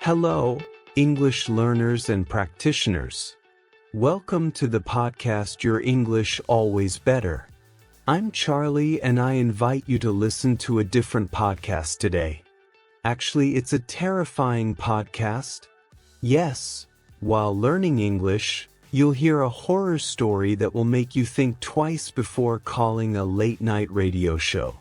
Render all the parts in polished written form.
Hello, English learners and practitioners. Welcome to the podcast Your English Always Better. I'm Charlie and I invite you to listen to a different podcast today. Actually, it's a terrifying podcast. Yes, while learning English, you'll hear a horror story that will make you think twice before calling a late-night radio show.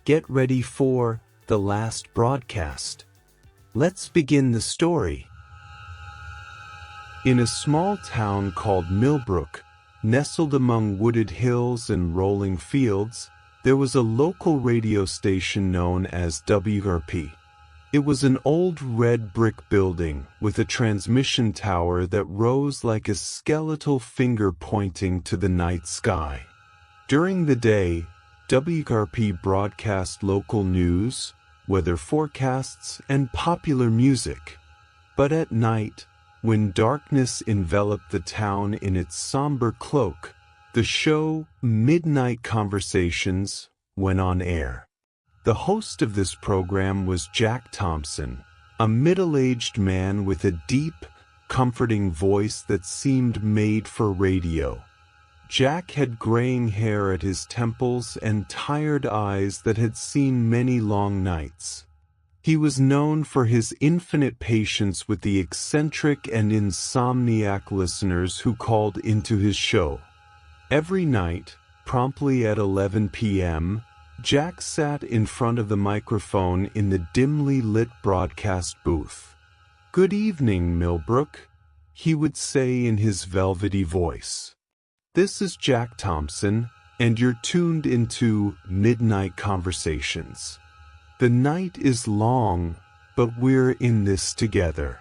Get ready for the last broadcast. Let's begin the story. In a small town called Millbrook, nestled among wooded hills and rolling fields, there was a local radio station known as WRP. It was an old red brick building with a transmission tower that rose like a skeletal finger pointing to the night sky. During the day, WRP broadcast local news, weather forecasts, and popular music. But at night, when darkness enveloped the town in its somber cloak, the show Midnight Conversations went on air. The host of this program was Jack Thompson, a middle-aged man with a deep, comforting voice that seemed made for radio. Jack had graying hair at his temples and tired eyes that had seen many long nights. He was known for his infinite patience with the eccentric and insomniac listeners who called into his show. Every night, promptly at 11 p.m., Jack sat in front of the microphone in the dimly lit broadcast booth. "Good evening, Millbrook," he would say in his velvety voice. "This is Jack Thompson, and you're tuned into Midnight Conversations. The night is long, but we're in this together."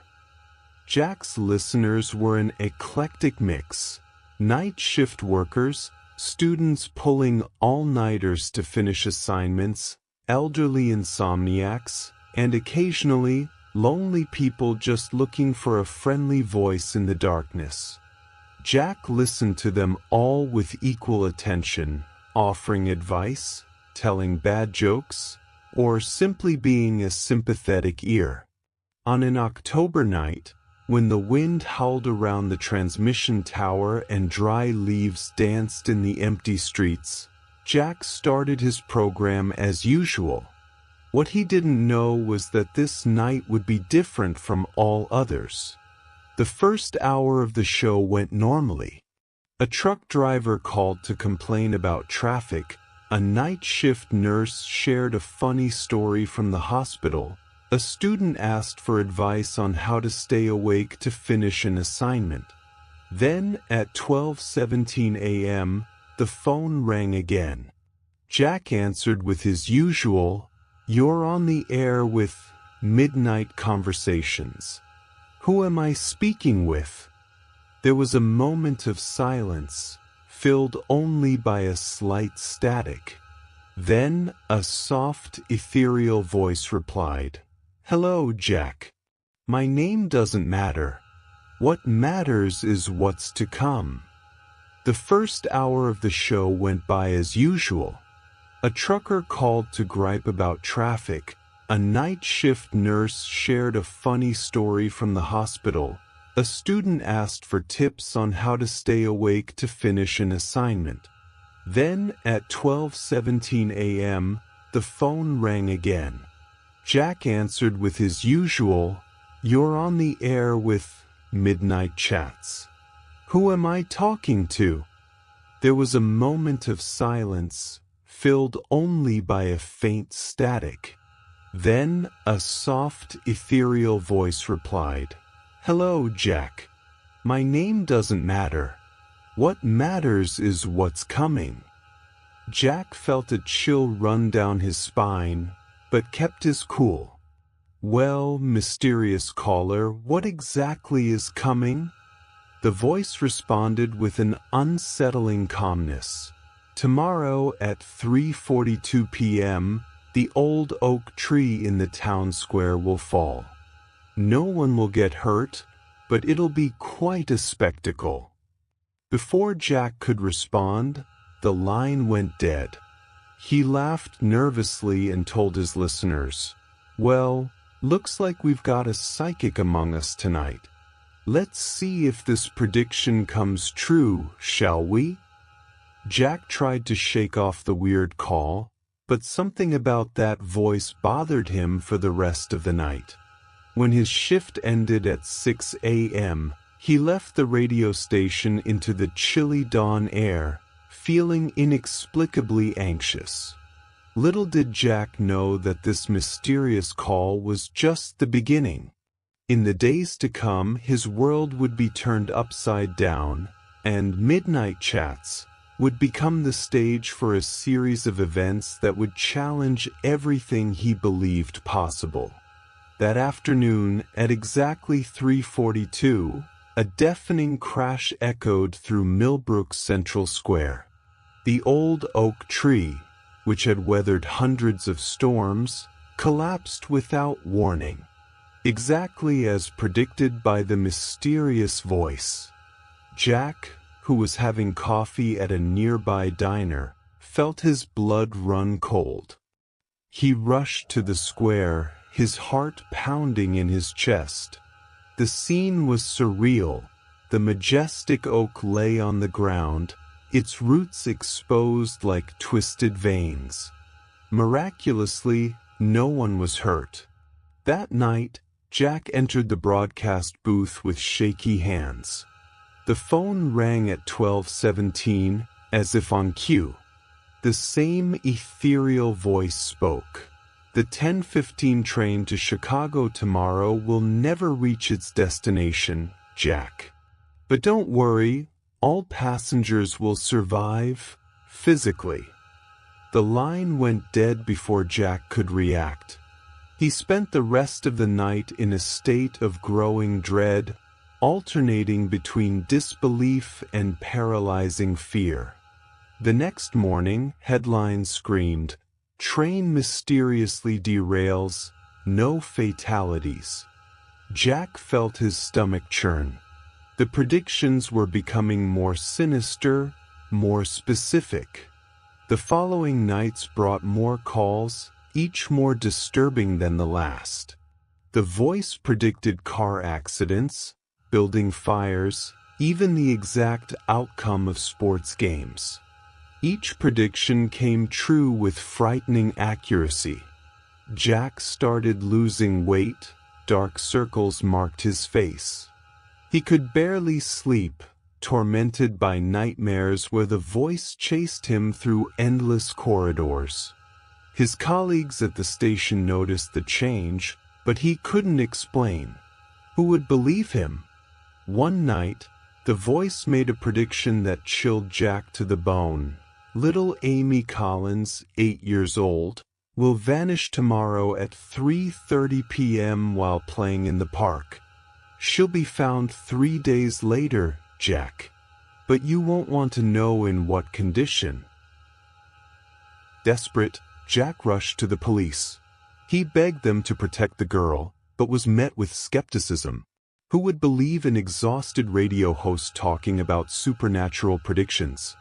Jack's listeners were an eclectic mix: night shift workers, students pulling all-nighters to finish assignments, elderly insomniacs, and occasionally, lonely people just looking for a friendly voice in the darkness. Jack listened to them all with equal attention, offering advice, telling bad jokes, or simply being a sympathetic ear. On an October night, when the wind howled around the transmission tower and dry leaves danced in the empty streets, Jack started his program as usual. What he didn't know was that this night would be different from all others. The first hour of the show went normally. A truck driver called to complain about traffic, a night shift nurse shared a funny story from the hospital, a student asked for advice on how to stay awake to finish an assignment. Then, at 12:17 a.m., the phone rang again. Jack answered with his usual, "You're on the air with Midnight Conversations. Who am I speaking with?" There was a moment of silence, filled only by a slight static. Then a soft, ethereal voice replied, "Hello, Jack. My name doesn't matter. What matters is what's to come." The first hour of the show went by as usual. A trucker called to gripe about traffic. A night shift nurse shared a funny story from the hospital. A student asked for tips on how to stay awake to finish an assignment. Then, at 12:17 a.m., the phone rang again. Jack answered with his usual, "You're on the air with Midnight Chats. Who am I talking to?" There was a moment of silence, filled only by a faint static. Then a soft, ethereal voice replied, "Hello, Jack. My name doesn't matter. What matters is what's coming." Jack felt a chill run down his spine, but kept his cool. "Well, mysterious caller, what exactly is coming?" The voice responded with an unsettling calmness. "Tomorrow at 3:42 p.m., the old oak tree in the town square will fall. No one will get hurt, but it'll be quite a spectacle." Before Jack could respond, the line went dead. He laughed nervously and told his listeners, "Well, Looks like we've got a psychic among us tonight. Let's see if this prediction comes true, shall we?" Jack tried to shake off the weird call, but something about that voice bothered him for the rest of the night. When his shift ended at 6 a.m., he left the radio station into the chilly dawn air, feeling inexplicably anxious. Little did Jack know that this mysterious call was just the beginning. In the days to come, his world would be turned upside down, and Midnight Chats would become the stage for a series of events that would challenge everything he believed possible. That afternoon, at exactly 3:42, a deafening crash echoed through Millbrook Central Square. The old oak tree, which had weathered hundreds of storms, collapsed without warning, exactly as predicted by the mysterious voice. Jack, who was having coffee at a nearby diner, felt his blood run cold. He rushed to the square, his heart pounding in his chest. The scene was surreal. The majestic oak lay on the ground, its roots exposed like twisted veins. Miraculously, no one was hurt. That night, Jack entered the broadcast booth with shaky hands. The phone rang at 12:17, as if on cue. The same ethereal voice spoke. "The 10:15 train to Chicago tomorrow will never reach its destination, Jack. But don't worry, all passengers will survive, physically." The line went dead before Jack could react. He spent the rest of the night in a state of growing dread, alternating between disbelief and paralyzing fear. The next morning, headlines screamed, "Train mysteriously derails, no fatalities." Jack felt his stomach churn. The predictions were becoming more sinister, more specific. The following nights brought more calls, each more disturbing than the last. The voice predicted car accidents, building fires, even the exact outcome of sports games. Each prediction came true with frightening accuracy. Jack started losing weight, dark circles marked his face. He could barely sleep, tormented by nightmares where the voice chased him through endless corridors. His colleagues at the station noticed the change, but he couldn't explain. Who would believe him? One night, the voice made a prediction that chilled Jack to the bone. Little Amy Collins, 8 years old, will vanish tomorrow at 3:30 p.m. while playing in the park. She'll be found 3 days later, Jack. But you won't want to know in what condition. Desperate, Jack rushed to the police. He begged them to protect the girl, but was met with skepticism. Who would believe an exhausted radio host talking about supernatural predictions?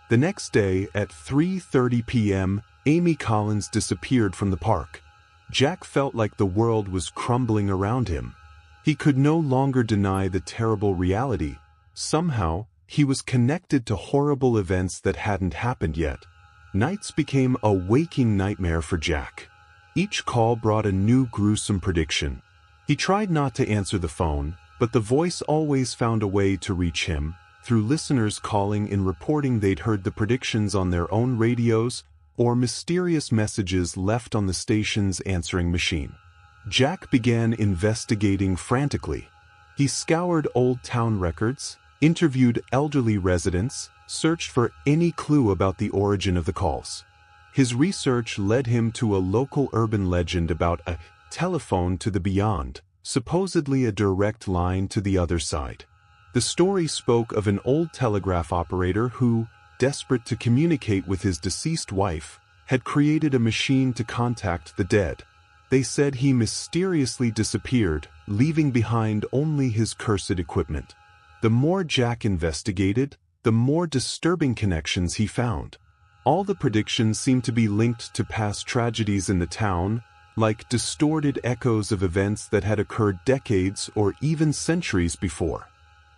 The next day, at 3:30 p.m., Amy Collins disappeared from the park. Jack felt like the world was crumbling around him. He could no longer deny the terrible reality. Somehow, he was connected to horrible events that hadn't happened yet. Nights became a waking nightmare for Jack. Each call brought a new gruesome prediction. He tried not to answer the phone, but the voice always found a way to reach him, through listeners calling and reporting they'd heard the predictions on their own radios, or mysterious messages left on the station's answering machine. Jack began investigating frantically. He scoured old town records, interviewed elderly residents, searched for any clue about the origin of the calls. His research led him to a local urban legend about a telephone to the beyond, supposedly a direct line to the other side. The story spoke of an old telegraph operator who, desperate to communicate with his deceased wife, had created a machine to contact the dead. They said he mysteriously disappeared, leaving behind only his cursed equipment. The more Jack investigated, the more disturbing connections he found. All the predictions seemed to be linked to past tragedies in the town, like distorted echoes of events that had occurred decades or even centuries before.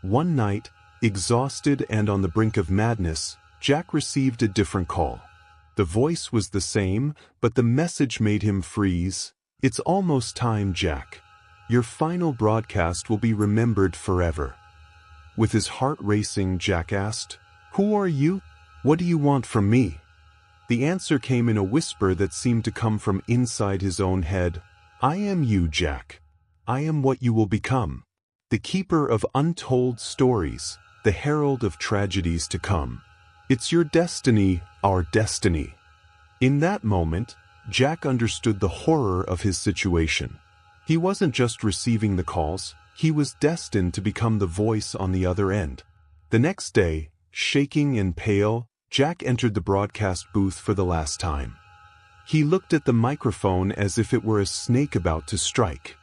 One night, exhausted and on the brink of madness, Jack received a different call. The voice was the same, but the message made him freeze. "It's almost time, Jack. Your final broadcast will be remembered forever." With his heart racing, Jack asked, "Who are you? What do you want from me?" The answer came in a whisper that seemed to come from inside his own head. "I am you, Jack. I am what you will become. The keeper of untold stories, the herald of tragedies to come. It's your destiny, our destiny." In that moment, Jack understood the horror of his situation. He wasn't just receiving the calls, he was destined to become the voice on the other end. The next day, shaking and pale, Jack entered the broadcast booth for the last time. He looked at the microphone as if it were a snake about to strike.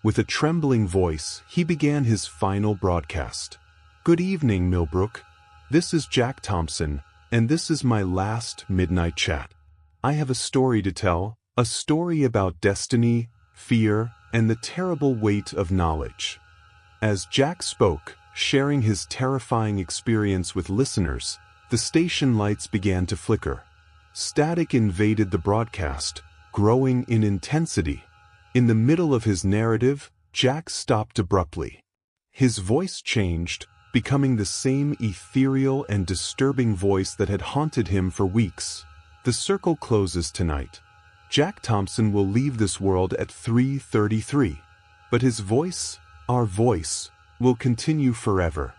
With a trembling voice, he began his final broadcast. "Good evening, Millbrook. This is Jack Thompson, and this is my last midnight chat. I have a story to tell, a story about destiny, fear, and the terrible weight of knowledge." As Jack spoke, sharing his terrifying experience with listeners, the station lights began to flicker. Static invaded the broadcast, growing in intensity. In the middle of his narrative, Jack stopped abruptly. His voice changed, becoming the same ethereal and disturbing voice that had haunted him for weeks. "The circle closes tonight. Jack Thompson will leave this world at 3:33. But his voice, our voice, will continue forever."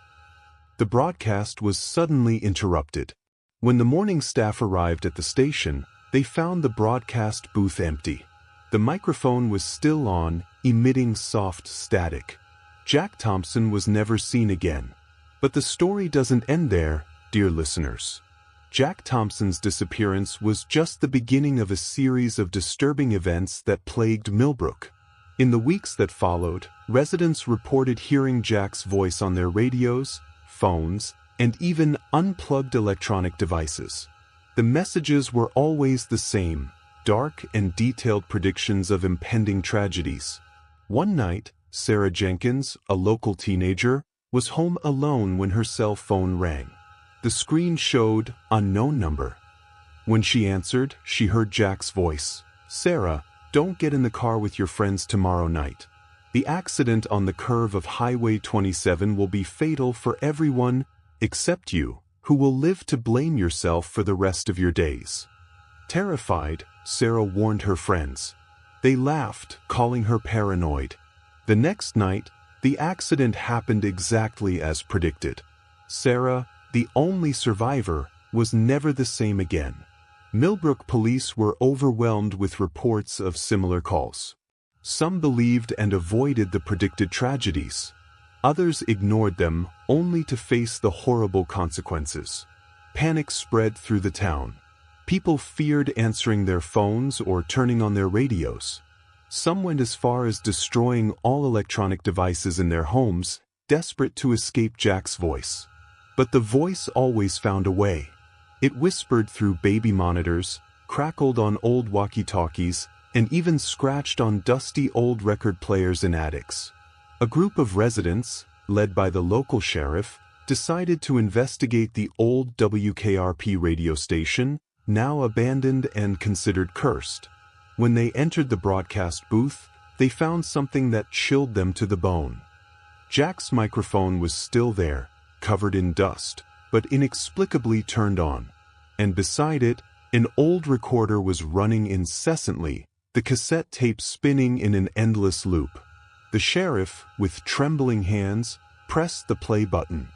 The broadcast was suddenly interrupted. When the morning staff arrived at the station, they found the broadcast booth empty. The microphone was still on, emitting soft static. Jack Thompson was never seen again. But the story doesn't end there, dear listeners. Jack Thompson's disappearance was just the beginning of a series of disturbing events that plagued Millbrook. In the weeks that followed, residents reported hearing Jack's voice on their radios, phones, and even unplugged electronic devices. The messages were always the same, dark and detailed predictions of impending tragedies. One night, Sarah Jenkins, a local teenager, was home alone when her cell phone rang. The screen showed unknown number. When she answered, she heard Jack's voice. "Sarah, don't get in the car with your friends tomorrow night. The accident on the curve of Highway 27 will be fatal for everyone except you, who will live to blame yourself for the rest of your days." Terrified, Sarah warned her friends. They laughed, calling her paranoid. The next night, the accident happened exactly as predicted. Sarah, the only survivor, was never the same again. Millbrook police were overwhelmed with reports of similar calls. Some believed and avoided the predicted tragedies. Others ignored them, only to face the horrible consequences. Panic spread through the town. People feared answering their phones or turning on their radios. Some went as far as destroying all electronic devices in their homes, desperate to escape Jack's voice. But the voice always found a way. It whispered through baby monitors, crackled on old walkie-talkies, and even scratched on dusty old record players in attics. A group of residents, led by the local sheriff, decided to investigate the old WKRP radio station, now abandoned and considered cursed. When they entered the broadcast booth, they found something that chilled them to the bone. Jack's microphone was still there, covered in dust, but inexplicably turned on. And beside it, an old recorder was running incessantly, the cassette tape spinning in an endless loop. The sheriff, with trembling hands, pressed the play button.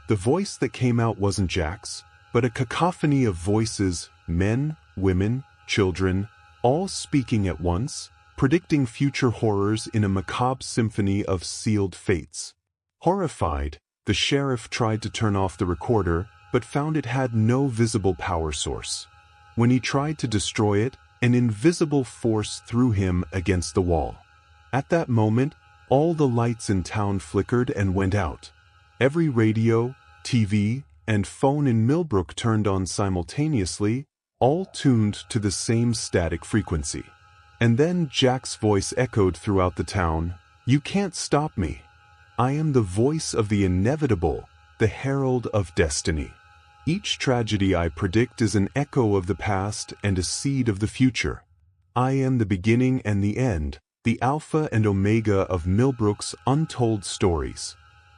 The voice that came out wasn't Jack's, but a cacophony of voices, men, women, children, all speaking at once, predicting future horrors in a macabre symphony of sealed fates. Horrified, the sheriff tried to turn off the recorder, but found it had no visible power source. When he tried to destroy it, an invisible force threw him against the wall. At that moment, all the lights in town flickered and went out. Every radio, TV, and phone in Millbrook turned on simultaneously, all tuned to the same static frequency. And then Jack's voice echoed throughout the town, "You can't stop me. I am the voice of the inevitable, the herald of destiny. Each tragedy I predict is an echo of the past and a seed of the future. I am the beginning and the end, the alpha and omega of Millbrook's untold stories."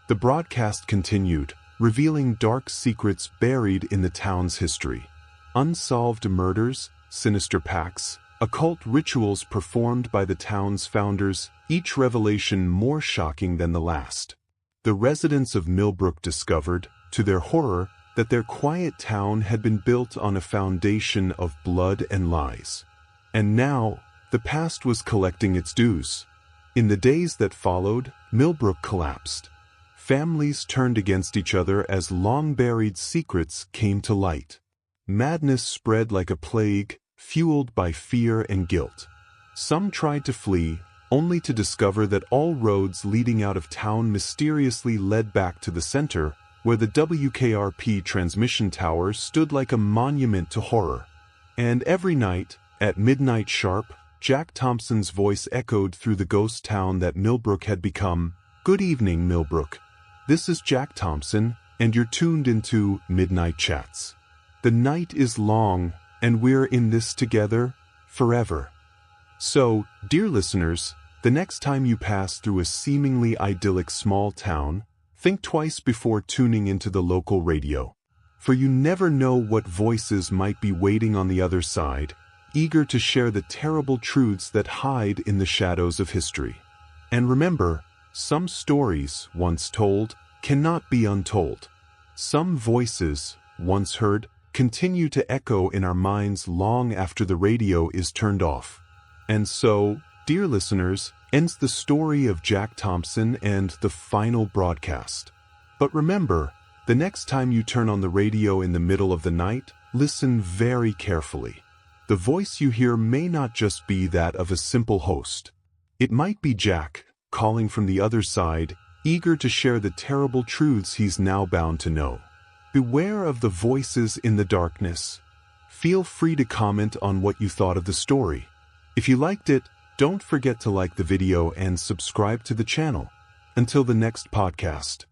The broadcast continued, revealing dark secrets buried in the town's history. Unsolved murders, sinister pacts, occult rituals performed by the town's founders, each revelation more shocking than the last. The residents of Millbrook discovered, to their horror, that their quiet town had been built on a foundation of blood and lies. And now, the past was collecting its dues. In the days that followed, Millbrook collapsed. Families turned against each other as long-buried secrets came to light. Madness spread like a plague, fueled by fear and guilt. Some tried to flee, only to discover that all roads leading out of town mysteriously led back to the center, where the WKRP transmission tower stood like a monument to horror. And every night, at midnight sharp, Jack Thompson's voice echoed through the ghost town that Millbrook had become. "Good evening, Millbrook. This is Jack Thompson, and you're tuned into Midnight Chats. The night is long, and we're in this together, forever." So, dear listeners, the next time you pass through a seemingly idyllic small town, think twice before tuning into the local radio. For you never know what voices might be waiting on the other side, eager to share the terrible truths that hide in the shadows of history. And remember, some stories, once told, cannot be untold. Some voices, once heard, continue to echo in our minds long after the radio is turned off. And so, dear listeners, ends the story of Jack Thompson and the final broadcast. But remember, the next time you turn on the radio in the middle of the night, listen very carefully. The voice you hear may not just be that of a simple host. It might be Jack, calling from the other side, eager to share the terrible truths he's now bound to know. Beware of the voices in the darkness. Feel free to comment on what you thought of the story. If you liked it, don't forget to like the video and subscribe to the channel. Until the next podcast.